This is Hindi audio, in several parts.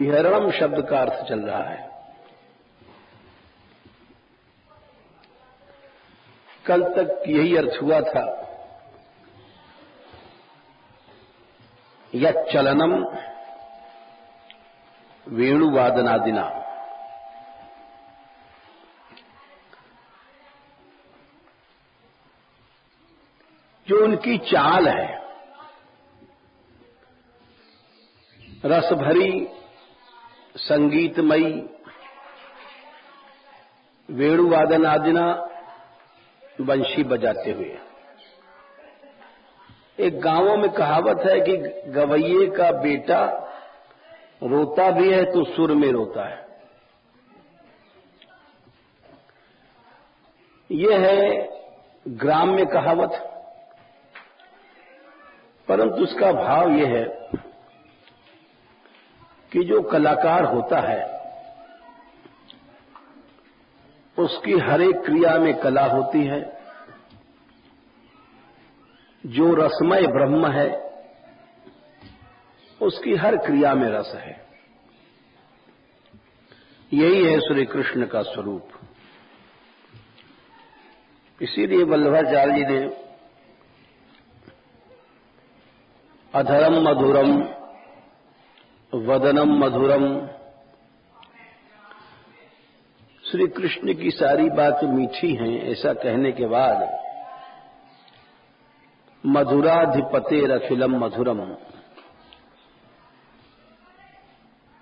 विहरणम शब्द का अर्थ चल रहा है। कल तक यही अर्थ हुआ था, यच्चलनम वेणुवादनादिना। जो उनकी चाल है, रसभरी संगीतमयी वेणुवादन आदिना, बंशी बजाते हुए। एक गांवों में कहावत है कि गवैये का बेटा रोता भी है तो सुर में रोता है। यह है ग्राम्य कहावत, परंतु उसका भाव यह है कि जो कलाकार होता है उसकी हर एक क्रिया में कला होती है। जो रसमय ब्रह्म है उसकी हर क्रिया में रस है। यही है श्री कृष्ण का स्वरूप। इसीलिए वल्लभाचार्य जी ने अधरम मधुरम वदनम मधुरम, श्री कृष्ण की सारी बात मीठी हैं ऐसा कहने के बाद मधुराधिपतेरखिलम मधुरम,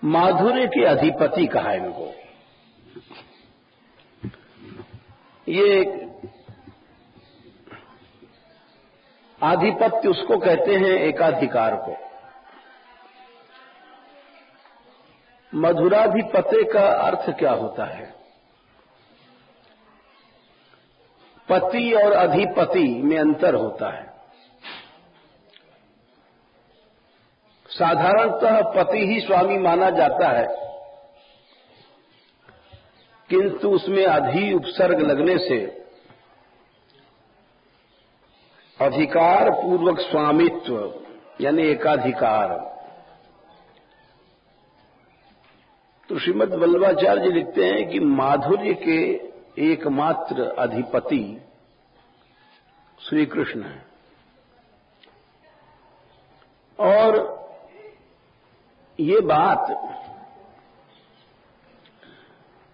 माधुर्य के अधिपति कहा इनको। ये आधिपत्य उसको कहते हैं, एकाधिकार को। मधुराधिपते का अर्थ क्या होता है? पति और अधिपति में अंतर होता है। साधारणतः पति ही स्वामी माना जाता है, किंतु उसमें अधि उपसर्ग लगने से अधिकार पूर्वक स्वामित्व यानी एकाधिकार। तो श्रीमद् वल्लभाचार्य जी लिखते हैं कि माधुर्य के एकमात्र अधिपति श्री कृष्ण है। और ये बात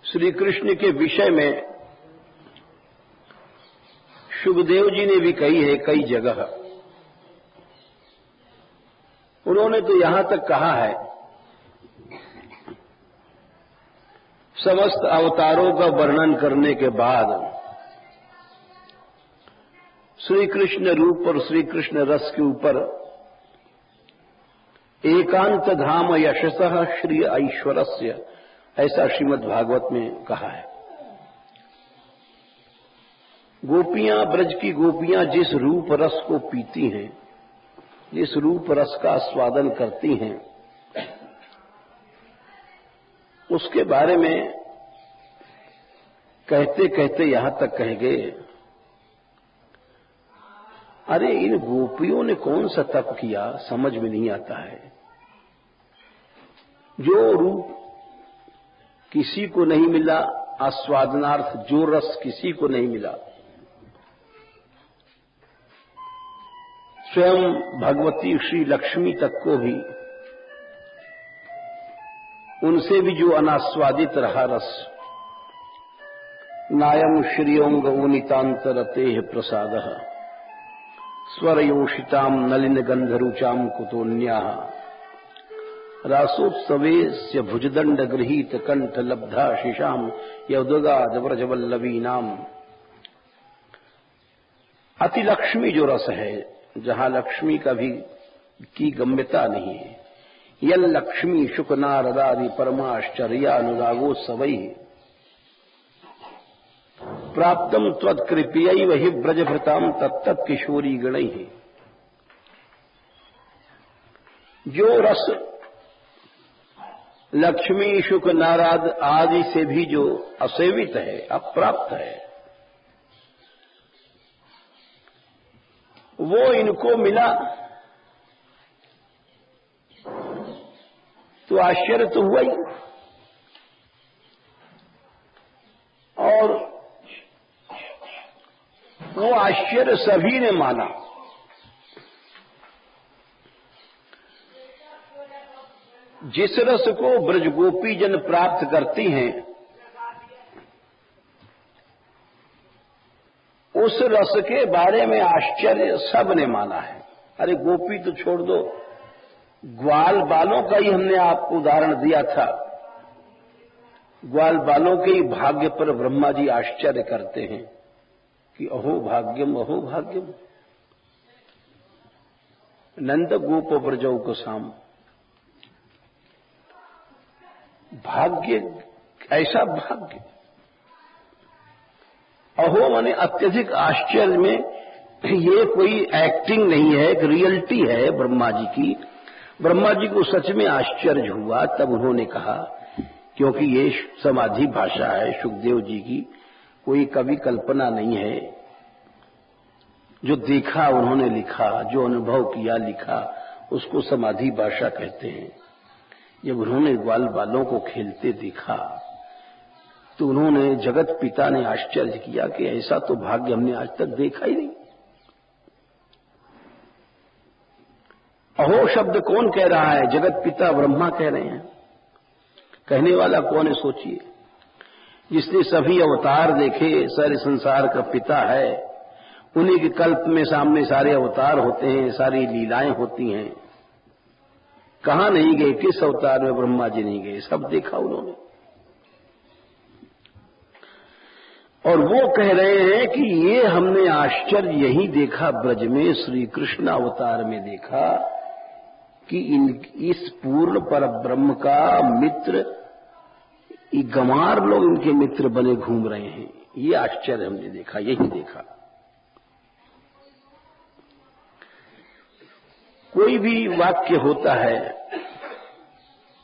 श्री कृष्ण के विषय में शुभदेव जी ने भी कही है कई जगह। उन्होंने तो यहां तक कहा है, समस्त अवतारों का वर्णन करने के बाद श्री कृष्ण रूप और श्री कृष्ण रस के ऊपर एकांत धाम यशसः श्री ऐश्वरस्य, ऐसा श्रीमद् भागवत में कहा है। गोपियां, ब्रज की गोपियां जिस रूप रस को पीती हैं, जिस रूप रस का आस्वादन करती हैं, उसके बारे में कहते कहते यहां तक कह गए, अरे इन गोपियों ने कौन सा तप किया, समझ में नहीं आता है। जो रूप किसी को नहीं मिला, आस्वादनार्थ जो रस किसी को नहीं मिला, स्वयं भगवती श्री लक्ष्मी तक को भी, उनसे भी जो अनास्वादित रहा रस, नायम श्रियोंग उनितांतरते प्रसादः स्वरयोषिताम नलिन गंधरुचाम कुतोन्या रासोत्सवेस्य भुजदंड गृहीत कंठ लब्धा शिशाम यौदगाद व्रजवल्लवी नाम। अति लक्ष्मी जो रस है, जहां लक्ष्मी का भी की गम्यता नहीं है, यल लक्ष्मी शुक नारदादि परमाश्चर्यानुरागो सवै प्राप्तम त्वत्कृपयैव हि ब्रजभृताम तत्तत् किशोरी गणैः। जो रस लक्ष्मी शुक नारद आदि से भी जो असेवित है, अप्राप्त है, वो इनको मिला तो आश्चर्य तो हुआ ही। और वो आश्चर्य सभी ने माना। जिस रस को ब्रज गोपी जन प्राप्त करती हैं, उस रस के बारे में आश्चर्य सब ने माना है। अरे गोपी तो छोड़ दो, ग्वाल बालों का ही हमने आपको उदाहरण दिया था। ग्वाल बालों के ही भाग्य पर ब्रह्मा जी आश्चर्य करते हैं कि अहो भाग्यम अहो भाग्यम, नंद गोप ब्रजौ को साम। भाग्य, ऐसा भाग्य। अहो माने अत्यधिक आश्चर्य में, ये कोई एक्टिंग नहीं है, एक रियलिटी है ब्रह्मा जी की। ब्रह्मा जी को सच में आश्चर्य हुआ। तब उन्होंने कहा, क्योंकि ये समाधि भाषा है सुखदेव जी की, कोई कवि कल्पना नहीं है। जो देखा उन्होंने लिखा, जो अनुभव किया लिखा, उसको समाधि भाषा कहते हैं। जब उन्होंने ग्वाल बालों को खेलते देखा तो उन्होंने, जगत पिता ने आश्चर्य किया कि ऐसा तो भाग्य हमने आज तक देखा ही नहीं। अहो शब्द कौन कह रहा है? जगत पिता ब्रह्मा कह रहे हैं। कहने वाला कौन है सोचिए? जिसने सभी अवतार देखे, सारे संसार का पिता है। उन्हीं के कल्प में सामने सारे अवतार होते हैं, सारी लीलाएं होती हैं। कहां नहीं गए, किस अवतार में ब्रह्मा जी नहीं गए, सब देखा उन्होंने। और वो कह रहे हैं कि ये हमने आश्चर्य यही देखा ब्रज में, श्री कृष्ण अवतार में देखा कि इस पूर्ण पर ब्रह्म का मित्र, ये गंवार लोग इनके मित्र बने घूम रहे हैं। ये आश्चर्य हमने देखा, यही देखा। कोई भी वाक्य होता है,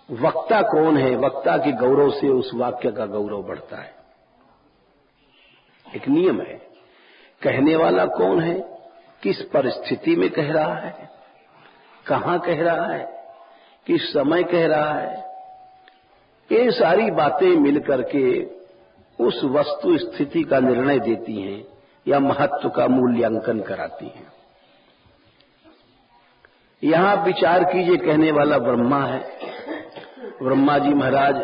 वक्ता कौन है, वक्ता के गौरव से उस वाक्य का गौरव बढ़ता है। एक नियम है। कहने वाला कौन है, किस परिस्थिति में कह रहा है, कहां कह रहा है, किस समय कह रहा है, ये सारी बातें मिलकर के उस वस्तु स्थिति का निर्णय देती हैं या महत्व का मूल्यांकन कराती हैं। यहां विचार कीजिए, कहने वाला ब्रह्मा है। ब्रह्मा जी महाराज,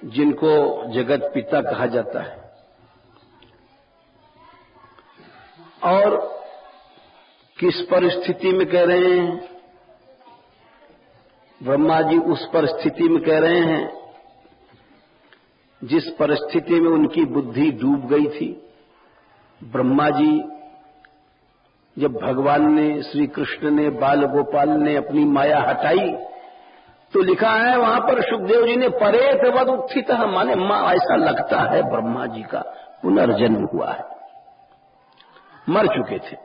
जिनको जगत पिता कहा जाता है, और किस परिस्थिति में कह रहे हैं? ब्रह्मा जी उस परिस्थिति में कह रहे हैं जिस परिस्थिति में उनकी बुद्धि डूब गई थी। ब्रह्मा जी, जब भगवान ने, श्री कृष्ण ने, बाल गोपाल ने अपनी माया हटाई, तो लिखा है वहां पर सुखदेव जी ने, परेत वद उत्थित, माने ऐसा लगता है ब्रह्मा जी का पुनर्जन्म हुआ है, मर चुके थे।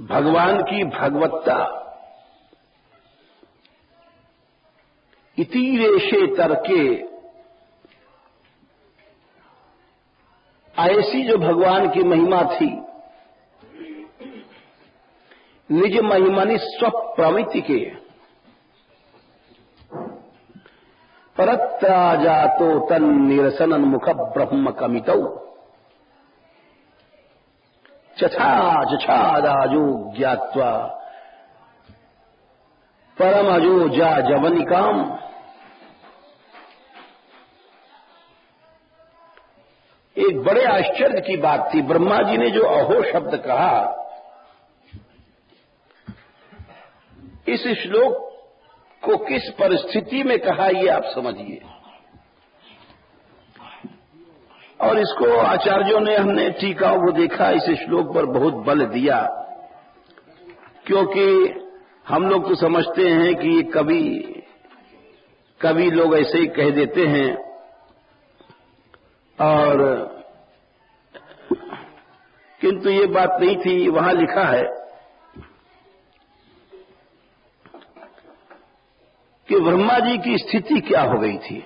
भगवान की भगवत्ता इति रेशे तर्के, ऐसी जो भगवान की महिमा थी, निज महिमनि स्वप्रमिति के परत्रा जातो तन निरसनन मुख ब्रह्म कमितौ चछादाजो ज्ञात्वा परमजो जा जवनिकाम। एक बड़े आश्चर्य की बात थी। ब्रह्मा जी ने जो अहो शब्द कहा, इस श्लोक को किस परिस्थिति में कहा, ये आप समझिए। और इसको आचार्यों ने, हमने टीकाओं को देखा, इस श्लोक पर बहुत बल दिया, क्योंकि हम लोग तो समझते हैं कि ये कवि लोग ऐसे ही कह देते हैं, और किंतु ये बात नहीं थी। वहां लिखा है कि ब्रह्मा जी की स्थिति क्या हो गई थी।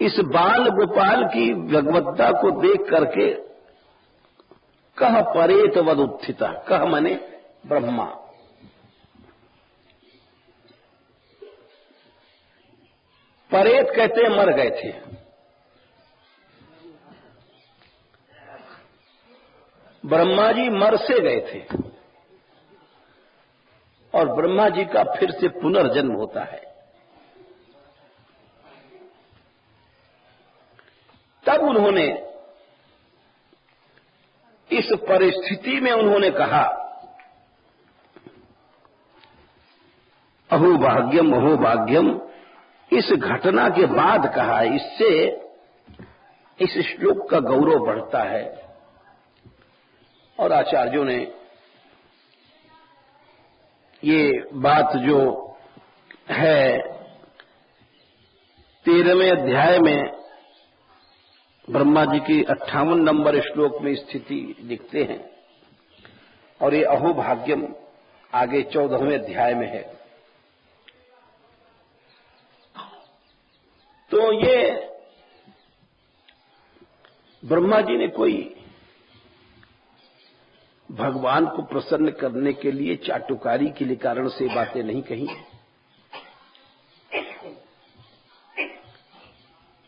इस बाल गोपाल की भगवत्ता को देख करके कह परेत वद उत्थित, कह मने ब्रह्मा। परेत कहते हैं मर गए थे, ब्रह्मा जी मर से गए थे और ब्रह्मा जी का फिर से पुनर्जन्म होता है। तब उन्होंने इस परिस्थिति में उन्होंने कहा, अहो भाग्यम अहो भाग्यम। इस घटना के बाद कहा, इससे इस श्लोक का गौरव बढ़ता है। और आचार्यों ने ये बात जो है 13वें अध्याय में ब्रह्मा जी की 58 नंबर श्लोक में स्थिति दिखते हैं और ये अहो भाग्यम आगे 14वें अध्याय में है। तो ये ब्रह्मा जी ने कोई भगवान को प्रसन्न करने के लिए, चाटुकारी के लिए कारण से बातें नहीं कही।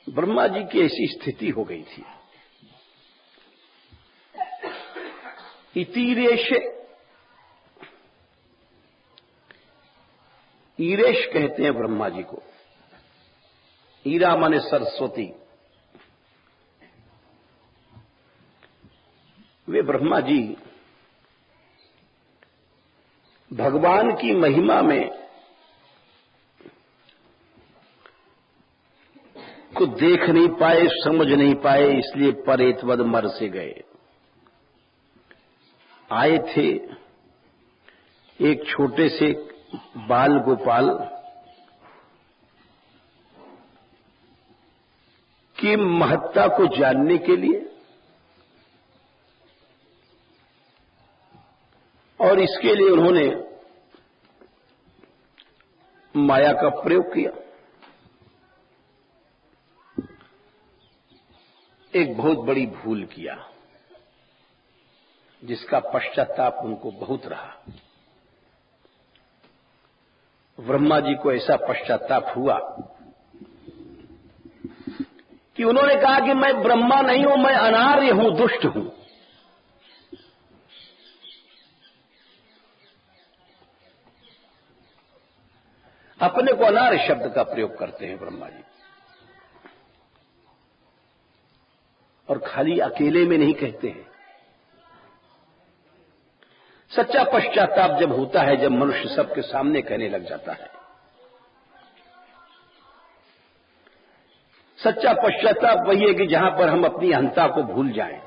ब्रह्मा जी की ऐसी स्थिति हो गई थी। इतीरेश, ईरेश कहते हैं ब्रह्मा जी को। ईरा माने सरस्वती। वे ब्रह्मा जी भगवान की महिमा में को देख नहीं पाए, समझ नहीं पाए, इसलिए परेतवद मर से गए। आए थे एक छोटे से बाल गोपाल की महत्ता को जानने के लिए और इसके लिए उन्होंने माया का प्रयोग किया। एक बहुत बड़ी भूल किया जिसका पश्चाताप उनको बहुत रहा। ब्रह्मा जी को ऐसा पश्चाताप हुआ कि उन्होंने कहा कि मैं ब्रह्मा नहीं हूं, मैं अनार्य हूं, दुष्ट हूं। अपने को अनार्य शब्द का प्रयोग करते हैं ब्रह्मा जी। और खाली अकेले में नहीं कहते हैं। सच्चा पश्चाताप जब होता है, जब मनुष्य सबके सामने कहने लग जाता है। सच्चा पश्चाताप वही है कि जहां पर हम अपनी अहंता को भूल जाएं,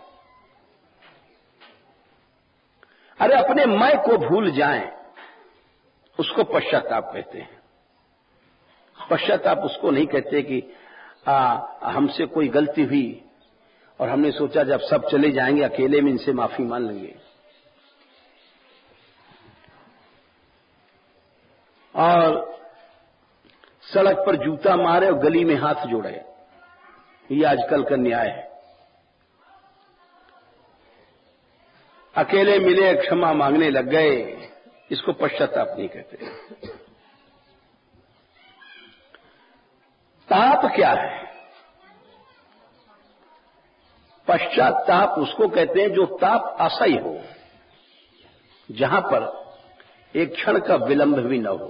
अरे अपने मैं को भूल जाएं, उसको पश्चाताप कहते हैं। पश्चाताप उसको नहीं कहते कि हमसे कोई गलती हुई और हमने सोचा जब सब चले जाएंगे अकेले में इनसे माफी मान लेंगे। और सड़क पर जूता मारे और गली में हाथ जोड़े, ये आजकल का न्याय है। अकेले मिले क्षमा मांगने लग गए, इसको पश्चाताप नहीं कहते। ताप क्या है? पश्चाताप उसको कहते हैं जो ताप असह्य हो, जहां पर एक क्षण का विलंब भी न हो,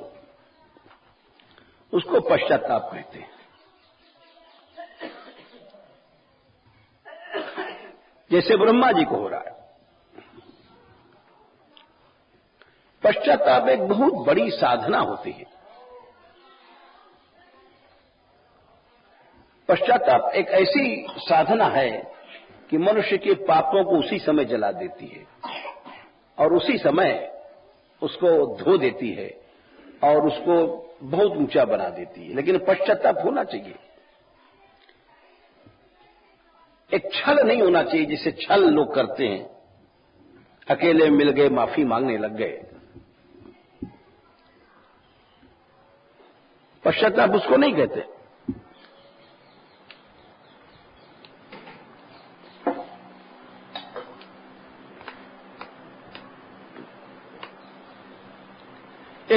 उसको पश्चाताप कहते हैं। जैसे ब्रह्मा जी को हो रहा है। पश्चाताप एक बहुत बड़ी साधना होती है। पश्चाताप एक ऐसी साधना है कि मनुष्य के पापों को उसी समय जला देती है और उसी समय उसको धो देती है और उसको बहुत ऊंचा बना देती है। लेकिन पश्चाताप होना चाहिए, एक छल नहीं होना चाहिए जिसे छल लोग करते हैं। अकेले मिल गए, माफी मांगने लग गए। पश्चाताप उसको नहीं कहते।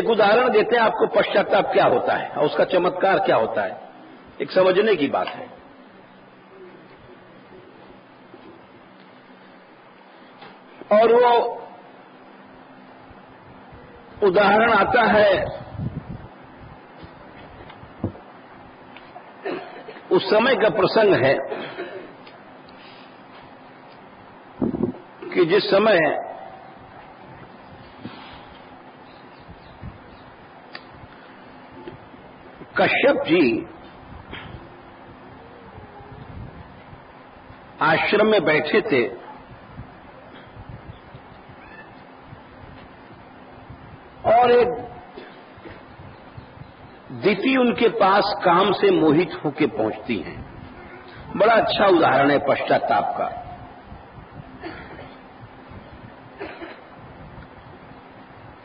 एक उदाहरण देते हैं आपको, पश्चाताप क्या होता है और उसका चमत्कार क्या होता है, एक समझने की बात है। और वो उदाहरण आता है उस समय का प्रसंग है कि जिस समय कश्यप जी आश्रम में बैठे थे और एक दिति उनके पास काम से मोहित होकर पहुंचती हैं। बड़ा अच्छा उदाहरण है पश्चाताप का।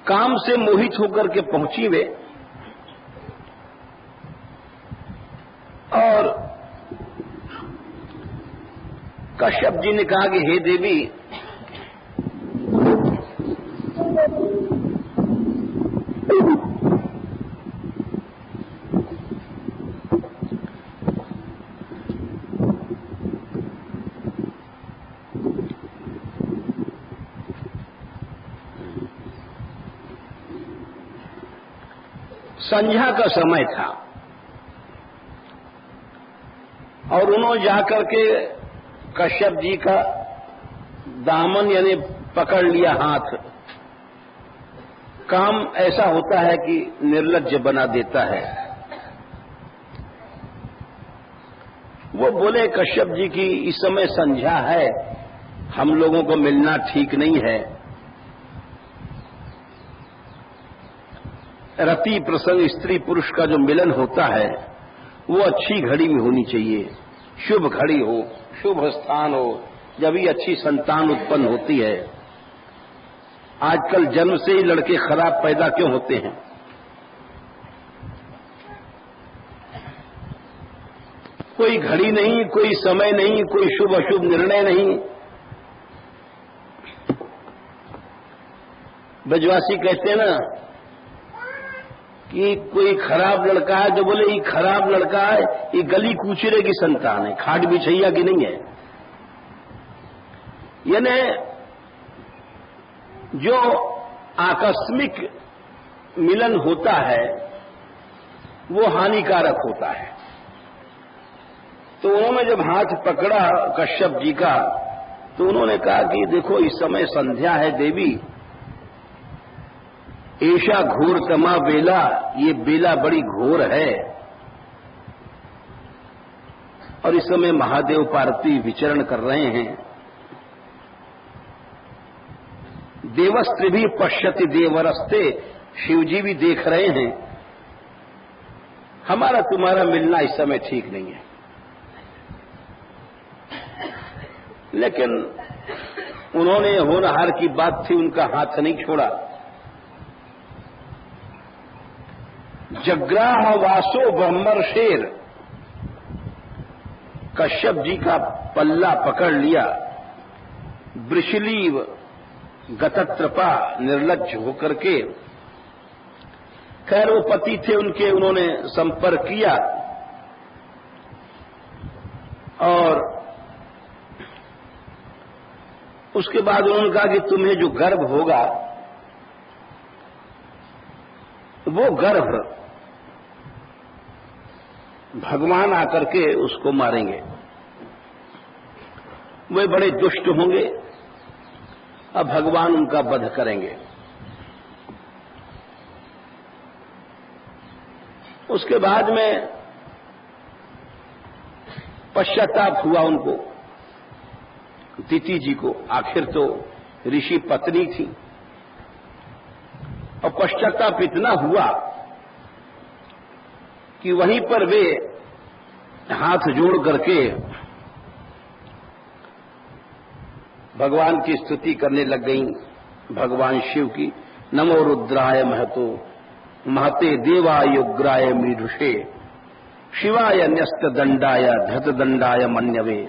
काम से मोहित होकर के पहुंची वे और कश्यप जी ने कहा कि हे देवी, संध्या का समय था और उन्होंने जाकर के कश्यप जी का दामन यानी पकड़ लिया हाथ। काम ऐसा होता है कि निर्लज्ज बना देता है। वो बोले कश्यप जी की इस समय संध्या है, हम लोगों को मिलना ठीक नहीं है। रति प्रसंग स्त्री पुरुष का जो मिलन होता है वो अच्छी घड़ी में होनी चाहिए, शुभ घड़ी हो, शुभ स्थान हो, जब ही अच्छी संतान उत्पन्न होती है। आजकल जन्म से ही लड़के खराब पैदा क्यों होते हैं? कोई घड़ी नहीं, कोई समय नहीं, कोई शुभ अशुभ निर्णय नहीं। ब्रजवासी कहते हैं ना कि कोई खराब लड़का है, जो बोले ये खराब लड़का है, ये गली कूचरे की संतान है, खाट बिछैया की नहीं है। यानी जो आकस्मिक मिलन होता है वो हानिकारक होता है। तो उन्होंने जब हाथ पकड़ा कश्यप जी का तो उन्होंने कहा कि देखो इस समय संध्या है देवी, ऐशा घोर तमा बेला, ये बेला बड़ी घोर है और इस समय महादेव पार्वती विचरण कर रहे हैं। देवस्त्र भी पश्यति देवरस्ते, शिवजी भी देख रहे हैं। हमारा तुम्हारा मिलना इस समय ठीक नहीं है। लेकिन उन्होंने होनहार की बात थी, उनका हाथ नहीं छोड़ा। जग्राह वासो ब्रह्मर्षेर, कश्यप जी का पल्ला पकड़ लिया। वृषलीव गतत्रपा, निर्लज्ज होकर के, खैर वो पति थे उनके, उन्होंने संपर्क किया और उसके बाद उन्होंने कहा कि तुम्हें जो गर्भ होगा वो गर्भ भगवान आकर के उसको मारेंगे। वे बड़े दुष्ट होंगे, अब भगवान उनका वध करेंगे। उसके बाद में पश्चाताप हुआ उनको, दिति जी को। आखिर तो ऋषि पत्नी थी और पश्चाताप इतना हुआ कि वहीं पर वे हाथ जोड़ करके भगवान की स्तुति करने लग गईं, भगवान शिव की। नमो रुद्राय महतो महते देवाय उग्राय मीढुषे शिवाय न्यस्त दंडाय धृत दंडाय मन्यवे।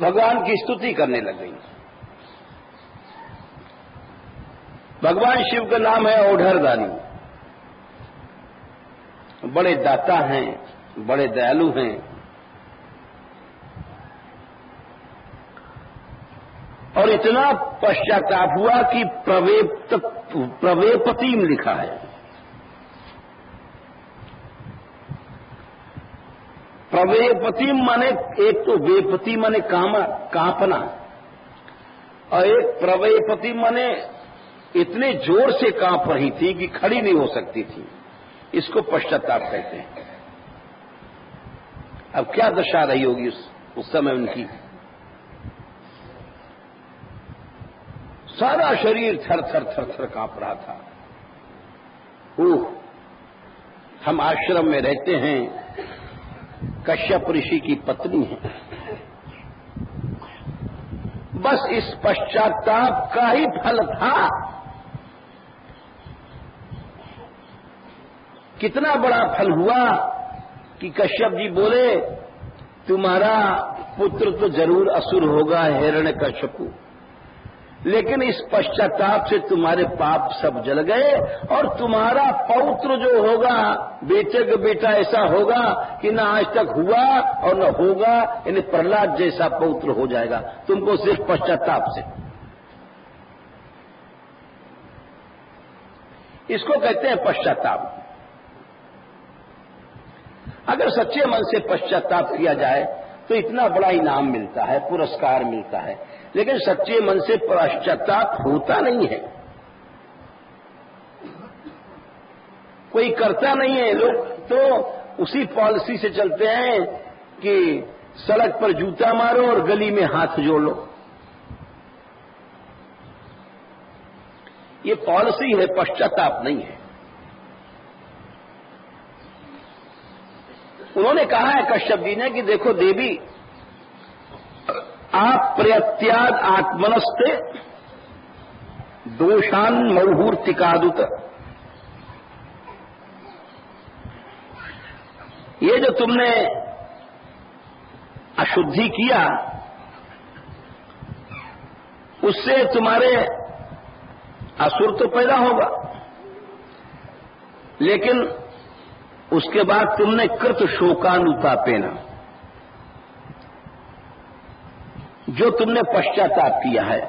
भगवान की स्तुति करने लग गई। भगवान शिव का नाम है ओढ़रदानी। बड़े दाता हैं, बड़े दयालु हैं। और इतना पश्चाताप हुआ कि प्रवेपतिम लिखा है। प्रवेपतिम माने एक तो वेपति माने कांपना, और एक प्रवेपति माने इतने जोर से कांप रही थी कि खड़ी नहीं हो सकती थी। इसको पश्चाताप कहते हैं। अब क्या दशा रही होगी उस समय उनकी। सारा शरीर थर थर थर थर कांप रहा था। हम आश्रम में रहते हैं, कश्यप ऋषि की पत्नी है। बस इस पश्चाताप का ही फल था। कितना बड़ा फल हुआ कि कश्यप जी बोले, तुम्हारा पुत्र तो जरूर असुर होगा, हिरण्यकश्यपु, लेकिन इस पश्चाताप से तुम्हारे पाप सब जल गए, और तुम्हारा पौत्र जो होगा, बेटे का बेटा ऐसा होगा कि न आज तक हुआ और न होगा, यानी प्रहलाद जैसा पौत्र हो जाएगा तुमको सिर्फ पश्चाताप से। इसको कहते हैं पश्चाताप। अगर सच्चे मन से पश्चाताप किया जाए तो इतना बड़ा इनाम मिलता है, पुरस्कार मिलता है, लेकिन सच्चे मन से पश्चाताप होता नहीं है, कोई करता नहीं है। लोग तो उसी पॉलिसी से चलते हैं कि सड़क पर जूता मारो और गली में हाथ जोड़ लो। ये पॉलिसी है, पश्चाताप नहीं है। उन्होंने कहा है कश्यप जी ने कि देखो देवी, आप प्रयत्याद आत्मनस्ते दोषान मौहूर्तिकादुत, ये जो तुमने अशुद्धि किया उससे तुम्हारे असुर तो पैदा होगा, लेकिन उसके बाद तुमने कृत शोकानुतापेना, जो तुमने पश्चाताप किया है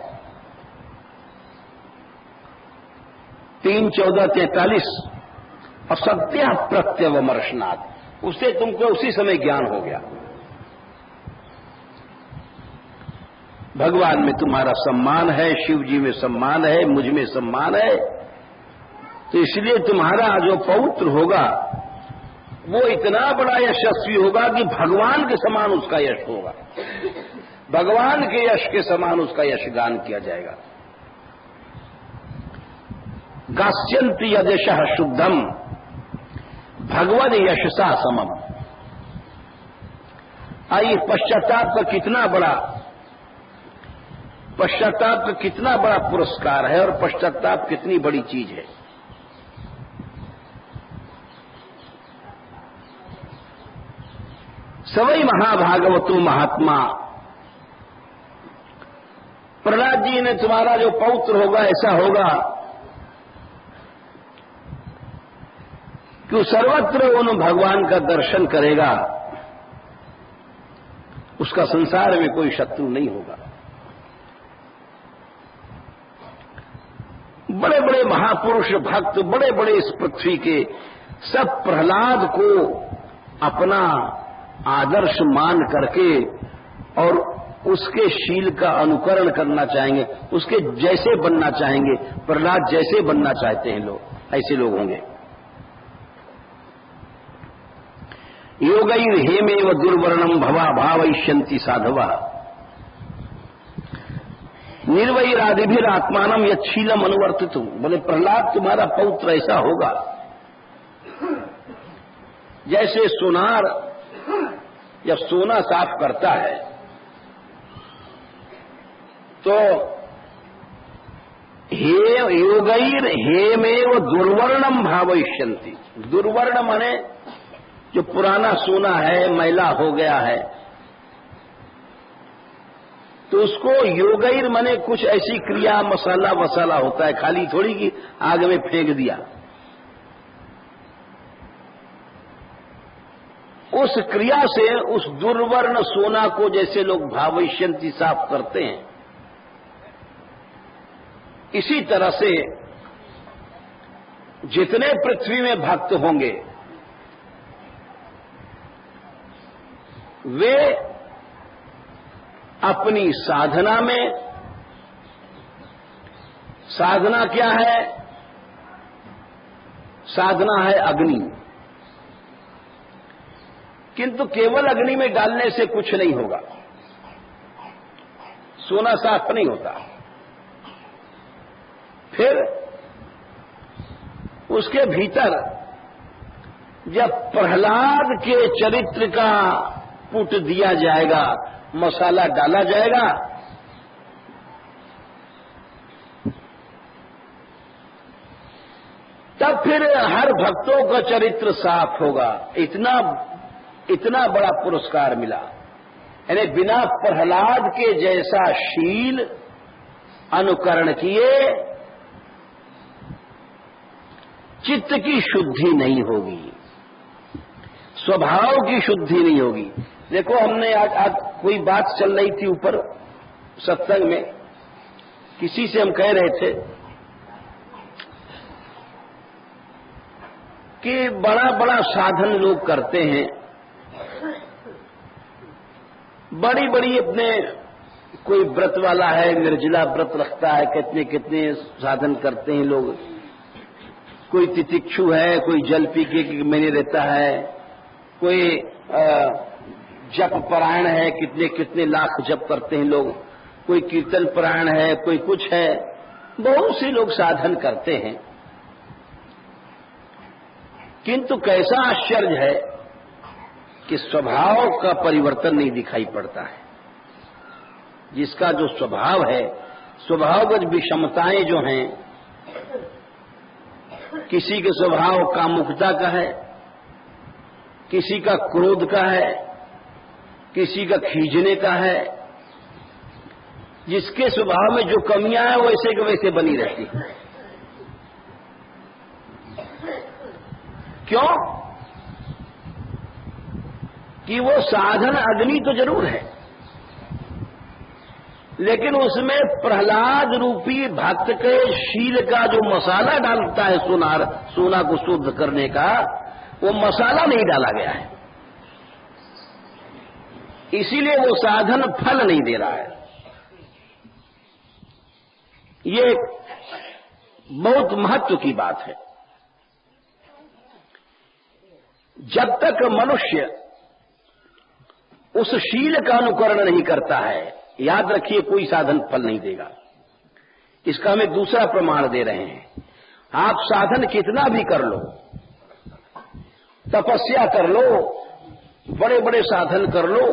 3:14-43 और सत्या प्रत्यवमर्शनाथ, उससे तुमको उसी समय ज्ञान हो गया। भगवान में तुम्हारा सम्मान है, शिव जी में सम्मान है, मुझ में सम्मान है, तो इसलिए तुम्हारा जो पौत्र होगा वो इतना बड़ा यशस्वी होगा कि भगवान के समान उसका यश होगा, भगवान के यश के समान उसका यशगान किया जाएगा। गास्यन्ति यदशः शुद्धम भगवद यशसा समम। आइए, पश्चाताप का कितना बड़ा पुरस्कार है और पश्चाताप कितनी बड़ी चीज है। सवै महाभागवतो महात्मा, प्रहलाद जी ने तुम्हारा जो पौत्र होगा ऐसा होगा कि सर्वत्र उन भगवान का दर्शन करेगा, उसका संसार में कोई शत्रु नहीं होगा। बड़े बड़े महापुरुष भक्त, बड़े बड़े इस पृथ्वी के सब प्रहलाद को अपना आदर्श मान करके और उसके शील का अनुकरण करना चाहेंगे, उसके जैसे बनना चाहेंगे, प्रहलाद जैसे बनना चाहते हैं लोग, ऐसे लोग होंगे। योगैर हेमेव दुर्वर्णम भवा भावयिष्यन्ति साधवा निर्वैरादिभिर आत्मानम यच्छीलम अनुवर्तितुम। बोले प्रहलाद तुम्हारा पौत्र ऐसा होगा जैसे सोनार जब सोना साफ करता है तो योगैर हेमेव दुर्वर्णम भावयिष्यन्ति। दुर्वर्ण माने जो पुराना सोना है, मैला हो गया है, तो उसको योगैर माने कुछ ऐसी क्रिया, मसाला वसाला होता है, खाली थोड़ी कि आग में फेंक दिया। उस क्रिया से उस दुर्वर्ण सोना को जैसे लोग भावैष्यंती साफ करते हैं, इसी तरह से जितने पृथ्वी में भक्त होंगे वे अपनी साधना में, साधना क्या है? साधना है अग्नि, किंतु केवल अग्नि में डालने से कुछ नहीं होगा, सोना साफ नहीं होता। फिर उसके भीतर जब प्रहलाद के चरित्र का पुट दिया जाएगा, मसाला डाला जाएगा, तब फिर हर भक्तों का चरित्र साफ होगा। इतना बड़ा पुरस्कार मिला। यानी बिना प्रहलाद के जैसा शील अनुकरण किए चित्त की शुद्धि नहीं होगी, स्वभाव की शुद्धि नहीं होगी। देखो, हमने आज कोई बात चल रही थी ऊपर सत्संग में, किसी से हम कह रहे थे कि बड़ा बड़ा साधन लोग करते हैं, बड़ी बड़ी अपने, कोई व्रत वाला है, निर्जला व्रत रखता है, कितने कितने साधन करते हैं लोग, कोई तितिक्षु है, कोई जल पी के मैंने रहता है, कोई जप परायण है, कितने कितने लाख जप करते हैं लोग, कोई कीर्तन परायण है, कोई कुछ है, बहुत से लोग साधन करते हैं। किंतु कैसा आश्चर्य है कि स्वभाव का परिवर्तन नहीं दिखाई पड़ता है। जिसका जो स्वभाव है, स्वभावगत विषमताएं जो हैं, किसी के स्वभाव कामुकता का है, किसी का क्रोध का है, किसी का खींचने का है, जिसके स्वभाव में जो कमियां हैं वैसे के वैसे बनी रहती है। क्यों? कि वो साधन अग्नि तो जरूर है, लेकिन उसमें प्रहलाद रूपी भक्त के शील का जो मसाला डालता है, सोना को शुद्ध करने का, वो मसाला नहीं डाला गया है, इसीलिए वो साधन फल नहीं दे रहा है। ये बहुत महत्व की बात है। जब तक मनुष्य उस शील का अनुकरण नहीं करता है, याद रखिए, कोई साधन फल नहीं देगा। इसका हमें दूसरा प्रमाण दे रहे हैं। आप साधन कितना भी कर लो, तपस्या कर लो, बड़े बड़े साधन कर लो,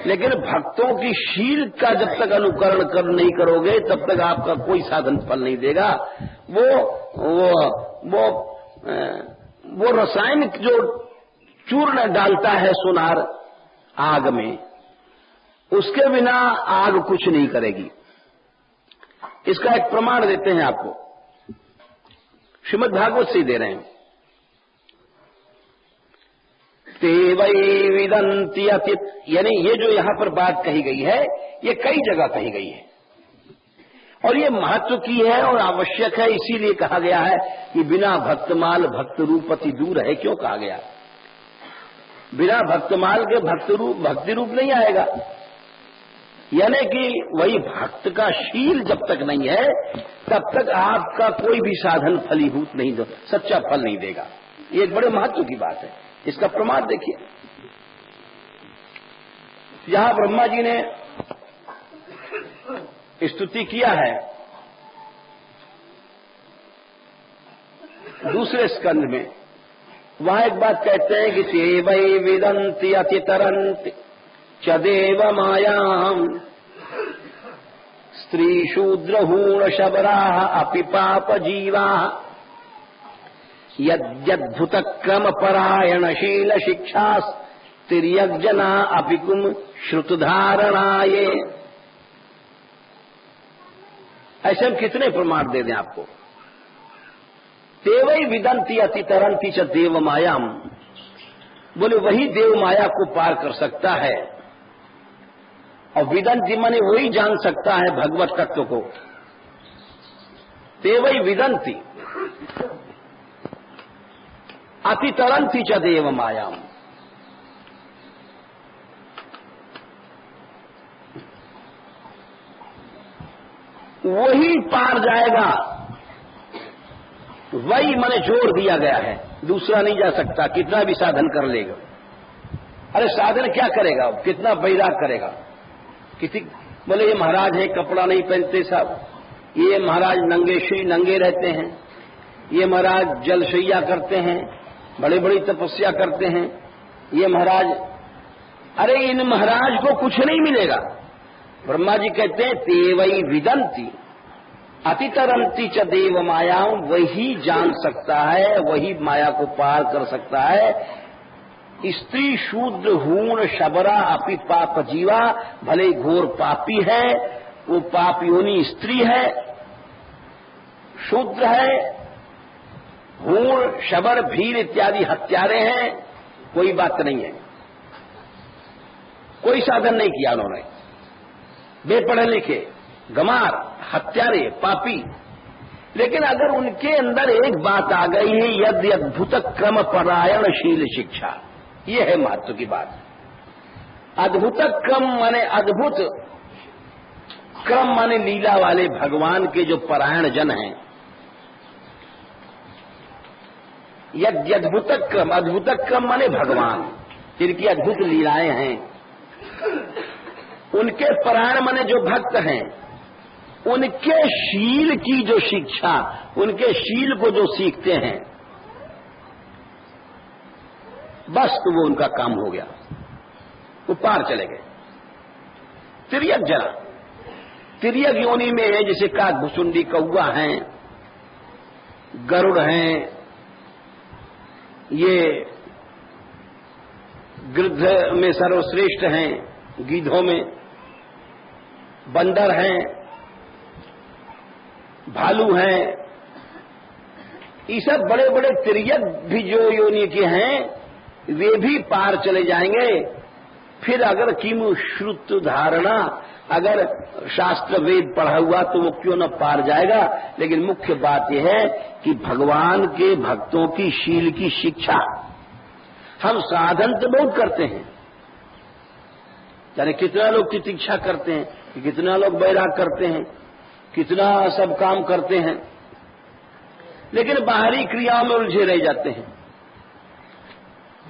लेकिन भक्तों की शील का जब तक अनुकरण नहीं करोगे, तब तक आपका कोई साधन फल नहीं देगा। वो रसायन जो चूर्ण डालता है सुनार आग में, उसके बिना आग कुछ नहीं करेगी। इसका एक प्रमाण देते हैं आपको, श्रीमद् भागवत से दे रहे हैं। ते वै विदन्ति अतित, यानी ये जो यहां पर बात कही गई है, ये कई जगह कही गई है और ये महत्व की है और आवश्यक है। इसीलिए कहा गया है कि बिना भक्तमाल भक्त रूप अति दूर है। क्यों कहा गया? बिना भक्तमाल के भक्ति रूप नहीं आएगा। यानी कि वही भक्त का शील जब तक नहीं है, तब तक आपका कोई भी साधन फलीभूत नहीं, सच्चा फल नहीं देगा। ये एक बड़े महत्व की बात है। इसका प्रमाण देखिए, जहां ब्रह्मा जी ने स्तुति किया है दूसरे स्कंद में, वहां एक बात कहते हैं कि ते वै विदन्ति अतितरन्ति च देव मायाम् स्त्री शूद्र हूण शबराः अपि पाप जीवाः यद्यद्भुत क्रम परायण शील शिक्षास् तिर्यग्जना अपिकुम श्रुतधारणाये। ऐसे हम कितने प्रमाण दे दें आपको। तेवई विदंती अतितरंती च देव मायाम, बोले वही देव माया को पार कर सकता है। और विदंती माने वही जान सकता है भगवत तत्व को। तेवई विदंती अतितरंती च देव मायाम, वही पार जाएगा। वही माने जोड़ दिया गया है, दूसरा नहीं जा सकता, कितना भी साधन कर लेगा। अरे साधन क्या करेगा, कितना बैराग करेगा। किसी बोले ये महाराज है कपड़ा नहीं पहनते साहब, ये महाराज नंगे श्री नंगे रहते हैं, ये महाराज जलशैया करते हैं, बड़ी बड़ी तपस्या करते हैं, ये महाराज। अरे इन महाराज को कुछ नहीं मिलेगा। ब्रह्मा जी कहते हैं तेवई विदंती अतितरंती च देव माया, वही जान सकता है, वही माया को पार कर सकता है। स्त्री शूद्र हूण शबरा अपि पाप जीवा, भले घोर पापी है, वो पाप योनि स्त्री है, शूद्र है, हूण शबर भील इत्यादि हत्यारे हैं, कोई बात नहीं है। कोई साधन नहीं किया उन्होंने, बेपढ़े लिखे, गमार, हत्यारे, पापी। लेकिन अगर उनके अंदर एक बात आ गई है, यदि अद्भुत क्रम परायणशील शिक्षा, ये है महत्व की बात। अद्भुत क्रम माने अद्भुत क्रम माने लीला वाले भगवान के जो परायण जन हैं। यदि अद्भुत क्रम माने भगवान जिनकी अद्भुत लीलाएं हैं, उनके परायण माने जो भक्त हैं, उनके शील की जो शिक्षा, उनके शील को जो सीखते हैं, बस तो वो उनका काम हो गया, वो पार चले गए। तिर्यक जना, तिर्यक योनि में है, जैसे काकभुसुंडी कौआ हैं, गरुड़ हैं, ये गिद्ध में सर्वश्रेष्ठ हैं, गीधों में बंदर हैं, भालू हैं, ये सब बड़े बड़े तिर्यक भी जो योनि के हैं, वे भी पार चले जाएंगे। फिर अगर किमु श्रुत धारणा, अगर शास्त्र वेद पढ़ा हुआ तो वो क्यों न पार जाएगा। लेकिन मुख्य बात यह है कि भगवान के भक्तों की शील की शिक्षा, हम साधन तो बहुत करते हैं, यानी कितना लोग तितिक्षा करते हैं, कितना लोग बैराग करते हैं, कितना सब काम करते हैं, लेकिन बाहरी क्रियाओं में उलझे रह जाते हैं।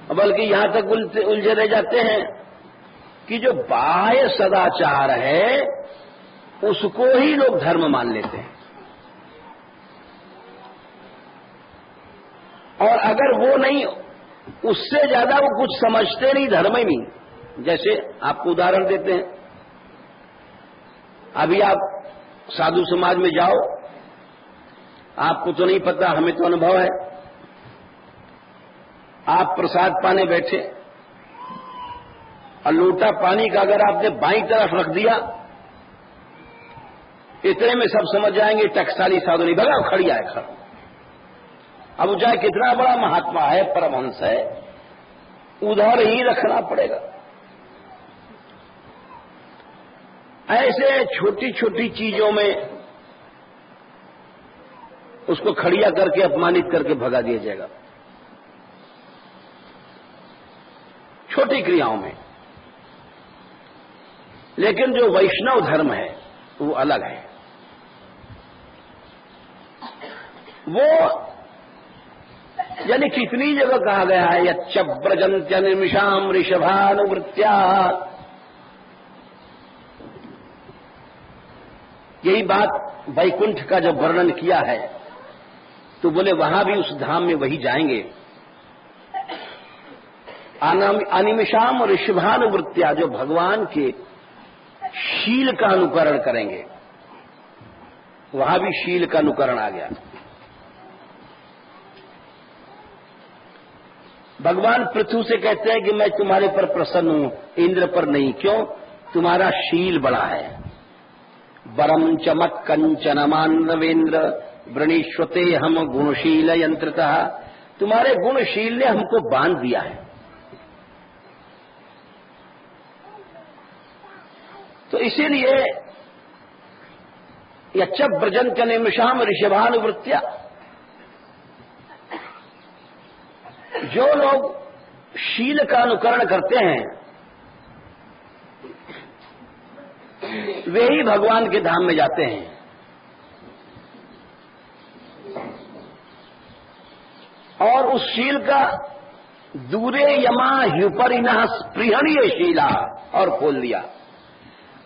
बल्कि यहां तक उलझे रह जाते हैं कि जो बाह्य सदाचार है उसको ही लोग धर्म मान लेते हैं, और अगर वो नहीं, उससे ज्यादा वो कुछ समझते नहीं धर्म ही नहीं। जैसे आपको उदाहरण देते हैं, अभी आप साधु समाज में जाओ, आपको तो नहीं पता, हमें तो अनुभव है। आप प्रसाद पाने बैठे और लोटा पानी का अगर आपने बाईं तरफ रख दिया, इतने में सब समझ जाएंगे टकसाली साधु नहीं, भगा खड़ी आए खड़ा। अब चाहे कितना बड़ा महात्मा है, परमहंस है, उधर ही रखना पड़ेगा। ऐसे छोटी छोटी चीजों में उसको खड़िया करके अपमानित करके भगा दिया जाएगा, छोटी क्रियाओं में। लेकिन जो वैष्णव धर्म है वो अलग है। वो यानी कितनी जगह कहा गया है, यच्च व्रजन्त्य निर्मिषाम ऋषभानुवृत्त्या, यही बात वैकुंठ का जब वर्णन किया है तो बोले वहां भी उस धाम में वही जाएंगे। अनिमिषाम और ऋषभानुवृत्त्या, जो भगवान के शील का अनुकरण करेंगे, वहां भी शील का अनुकरण आ गया। भगवान पृथु से कहते हैं कि मैं तुम्हारे पर प्रसन्न हूं, इंद्र पर नहीं। क्यों? तुम्हारा शील बड़ा है। वरम चमक कंचन मानवेंद्र वृणीश्वते हम गुणशील यंत्रतः। तुम्हारे गुणशील ने हमको बांध दिया है। तो इसीलिए यच्च व्रजन च निमिषाम ऋषभानुवृत्या, जो लोग शील का अनुकरण करते हैं वे ही भगवान के धाम में जाते हैं। और उस शील का दूरे यमा ह्युपरिणः स्पृहणीय शीला, और खोल दिया।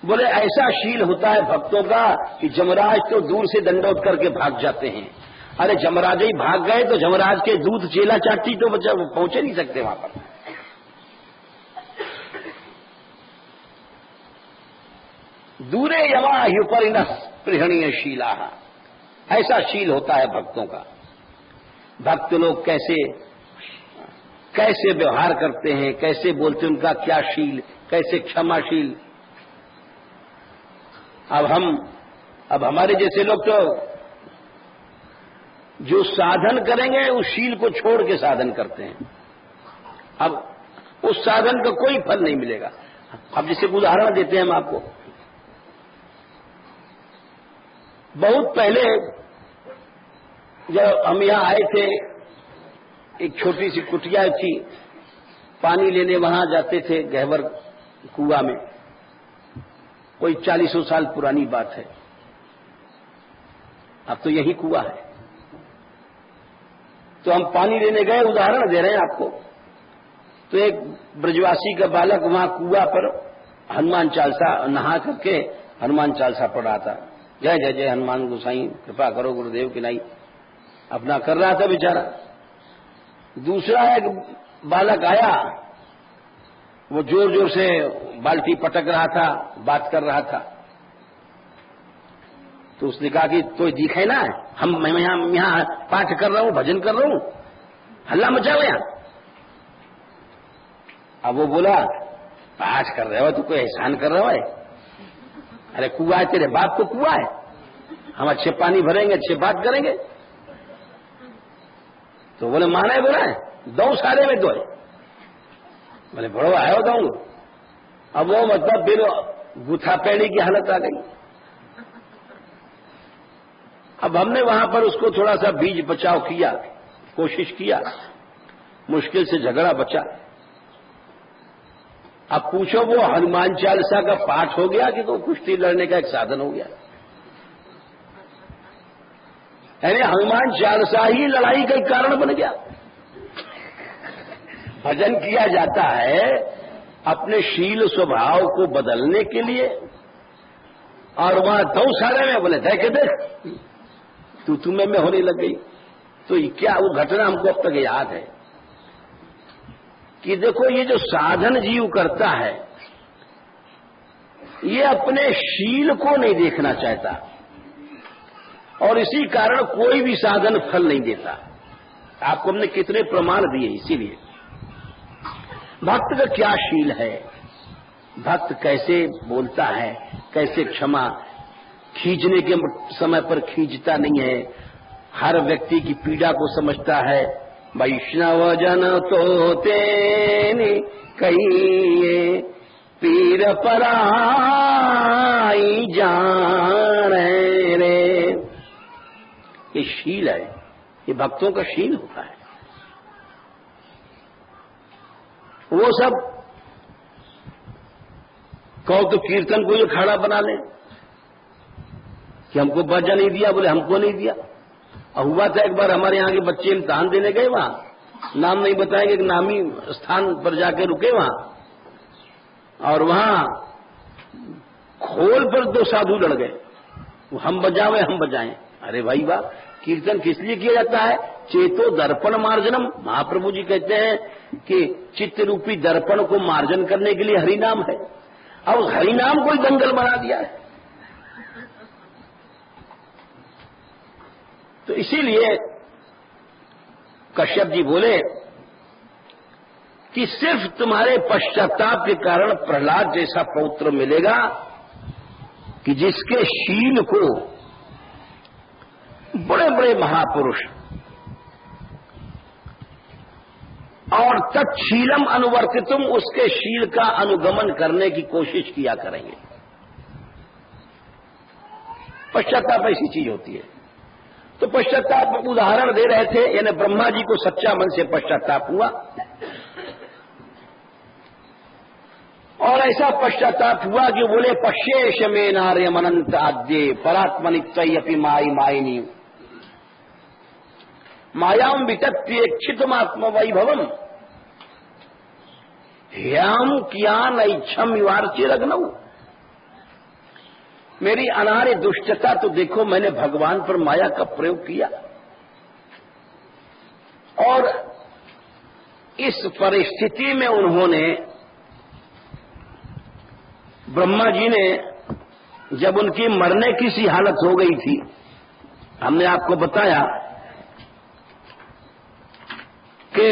बोले ऐसा शील होता है भक्तों का कि जमराज तो दूर से दंडोत करके भाग जाते हैं। अरे जमराज ही भाग गए तो जमराज के दूध चेला चाटी तो बच्चा पहुंचे नहीं सकते वहां पर। दूरे यमा ह्युपरिणः स्पृहणीय शीला, ऐसा शील होता है भक्तों का। भक्त लोग कैसे व्यवहार करते हैं, कैसे बोलते हैं, उनका क्या शील, कैसे क्षमाशील। अब हमारे जैसे लोग तो जो साधन करेंगे उस शील को छोड़ के साधन करते हैं। अब उस साधन का कोई फल नहीं मिलेगा। अब जैसे उदाहरण देते हैं हम आपको। बहुत पहले जब हम यहां आए थे, एक छोटी सी कुटिया थी, पानी लेने वहां जाते थे गहवर कुआं में। कोई 40 साल पुरानी बात है। अब तो यही कुआं है। तो हम पानी लेने गए, उदाहरण दे रहे हैं आपको। तो एक ब्रजवासी का बालक वहां कुआं पर हनुमान चालीसा नहा करके हनुमान चालीसा पढ़ रहा था। जय जय जय हनुमान गोसाई कृपा करो गुरुदेव की नाई, अपना कर रहा था बेचारा। दूसरा एक बालक आया, वो जोर जोर से बाल्टी पटक रहा था, बात कर रहा था। तो उसने कहा कि कोई दिखे ना, मैं यहां पाठ कर रहा हूं, भजन कर रहा हूं, हल्ला मचाओ यहां। अब वो बोला पाठ कर रहे हो तो कोई एहसान कर रहा है? अरे कुआं है, तेरे बाप को कुआं है, हम अच्छे पानी भरेंगे, अच्छे बात करेंगे। तो बोले माना है, बोला है दो सारे में दो है। बोले बड़ो आयो दऊंगा। अब वो मतलब फिर गुथा पैड़ी की हालत आ गई। अब हमने वहां पर उसको थोड़ा सा बीज बचाव किया, कोशिश किया, मुश्किल से झगड़ा बचा। अब पूछो वो हनुमान चालीसा का पाठ हो गया कि तो कुश्ती लड़ने का एक साधन हो गया। यानी हनुमान चालीसा ही लड़ाई का कारण बन गया। भजन किया जाता है अपने शील स्वभाव को बदलने के लिए, और वहां दो सारे में बोले देख तू तुम्हें में होने लग गई। तो क्या वो घटना हमको अब तक याद है कि देखो ये जो साधन जीव करता है ये अपने शील को नहीं देखना चाहता, और इसी कारण कोई भी साधन फल नहीं देता। आपको हमने कितने प्रमाण दिए। इसीलिए भक्त का क्या शील है, भक्त कैसे बोलता है, कैसे क्षमा, खींचने के समय पर खींचता नहीं है, हर व्यक्ति की पीड़ा को समझता है। वैष्णव जन तो तेने कहिए पीर पराई जाने रे। ये शील है, ये भक्तों का शील होता है। वो सब कहो तो कीर्तन को ये खड़ा बना ले कि हमको बाजा नहीं दिया, बोले हमको नहीं दिया। और हुआ था एक बार हमारे यहाँ के बच्चे इम्तिहान देने गए, वहां नाम नहीं बताएंगे, एक नामी स्थान पर जाके रुके वहां, और वहां खोल पर दो साधु लड़ गए, वो हम बजावे हम बजाएं। अरे भाई वाह, कीर्तन किस लिए किया जाता है? चेतो दर्पण मार्जनम। महाप्रभु जी कहते हैं कि चित्त रूपी दर्पण को मार्जन करने के लिए हरिनाम है। अब हरिनाम कोई दंगल बना दिया है। तो इसीलिए कश्यप जी बोले कि सिर्फ तुम्हारे पश्चाताप के कारण प्रहलाद जैसा पौत्र मिलेगा कि जिसके शील को बड़े बड़े महापुरुष और तत्शीलम अनुवर्तितुम, उसके शील का अनुगमन करने की कोशिश किया करेंगे। पश्चाताप ऐसी चीज होती है। तो पश्चाताप उदाहरण दे रहे थे, यानी ब्रह्मा जी को सच्चा मन से पश्चाताप हुआ और ऐसा पश्चाताप हुआ कि बोले पश्येश में नार्यम अनंत आद्ये परात्मनित्वयपि माई मायिनी मायाम वितत्येक्षितमात्म वैभवम ह्याम कियान इच्छम विवार्ची रग्नऊ। मेरी अनार्य दुष्टता तो देखो, मैंने भगवान पर माया का प्रयोग किया और इस परिस्थिति में उन्होंने, ब्रह्मा जी ने जब उनकी मरने की सी हालत हो गई थी, हमने आपको बताया कि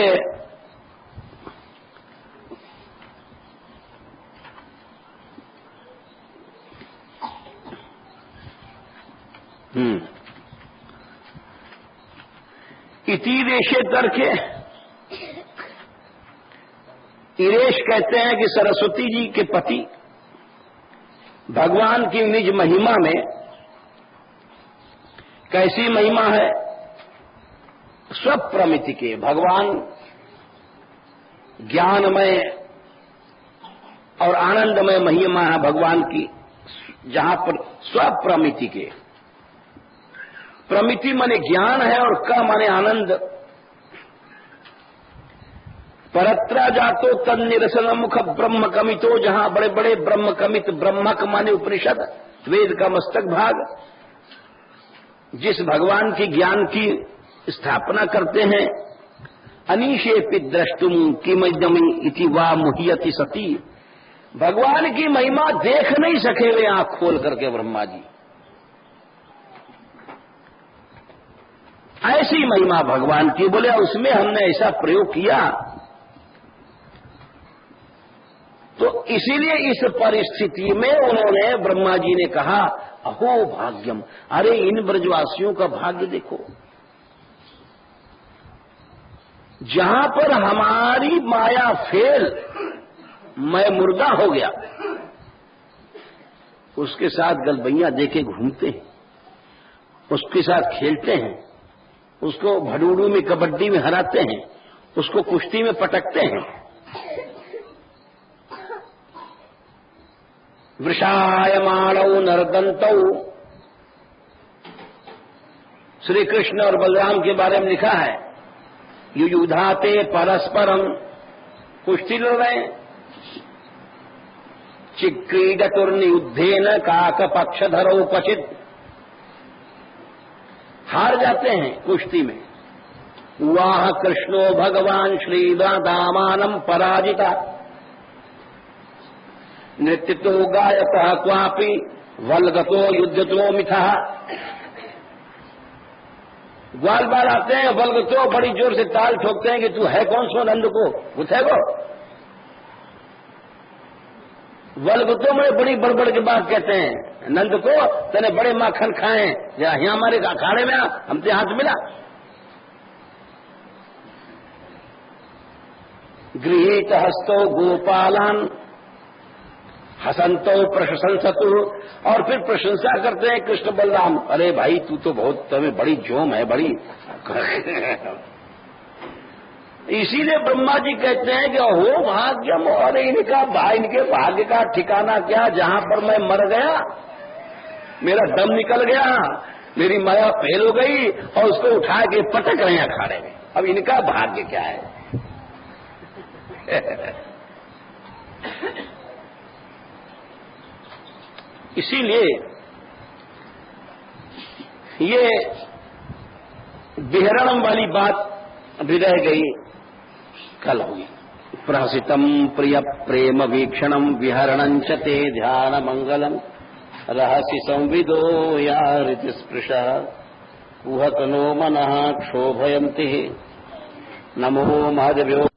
इति रेशे करके इरेश कहते हैं कि सरस्वती जी के पति भगवान की निज महिमा में, कैसी महिमा है, स्वप्रमिति के, भगवान ज्ञानमय और आनंदमय महिमा है भगवान की, जहां पर स्वप्रमिति के, प्रमिति माने ज्ञान है और का माने आनंद। परत्रा जातो तन निरसन मुख ब्रह्म कमितो, जहां बड़े बड़े ब्रह्म कमित, ब्रह्मक माने उपनिषद, वेद का मस्तक भाग, जिस भगवान के ज्ञान की स्थापना करते हैं। अनीशेपि द्रष्टुम किमजमी इति वा मुह्यति सती, भगवान की महिमा देख नहीं सके वे आंख खोल करके ब्रह्मा जी, ऐसी महिमा भगवान की। बोले उसमें हमने ऐसा प्रयोग किया, तो इसीलिए इस परिस्थिति में उन्होंने, ब्रह्मा जी ने कहा अहो भाग्यम, अरे इन ब्रजवासियों का भाग्य देखो, जहां पर हमारी माया फेल, मैं मुर्दा हो गया, उसके साथ गलबैया देके घूमते हैं, उसके साथ खेलते हैं, उसको भडूडू में, कबड्डी में हराते हैं, उसको कुश्ती में पटकते हैं। वृषायमाणौ नरदंतौ, श्री कृष्ण और बलराम के बारे में लिखा है, युयुधाते परस्परम, कुश्ती लड़ रहे हैं। चिक्रीडतुर्नियुद्धेन काक पक्षधरौ क्वचित्, हार जाते हैं कुश्ती में। वाह कृष्णो भगवान श्रीदामानम पराजिता, नृत्यतो गायतः क्वापि वल्गतो युद्धतो मिथा। ग्वाल बाल आते हैं, वल्गतो बड़ी जोर से ताल ठोकते हैं कि तू है कौन सो नंद को उठे को। वल्गतो में बड़ी बड़बड़ की बात कहते हैं, नंद को तने बड़े माखन खाए, यहाँ हमारे अखाड़े में हमसे हाथ मिला। गृहीत हस्तो गोपालान हसंतो प्रशंसतु, और फिर प्रशंसा करते हैं कृष्ण बलराम, अरे भाई तू तो बहुत, तुम्हें बड़ी जोम है, बड़ी। इसीलिए ब्रह्मा जी कहते हैं कि हो भाग्यम, और इनके भाग्य का ठिकाना क्या, जहां पर मैं मर गया, मेरा दम निकल गया, मेरी माया फेल हो गई और उसको उठा के पटक रहे हैं अखाड़े में। अब इनका भाग्य क्या है। इसीलिए ये विहरणम वाली बात अभी रह गई, कल होगी। प्रहसितम प्रिय प्रेम वीक्षणम विहरणं च ते ध्यान मंगलम रहसि संविदो यारिति स्पृशः कुहतनो मनः क्षोभयन्ति। नमो महदेव्यो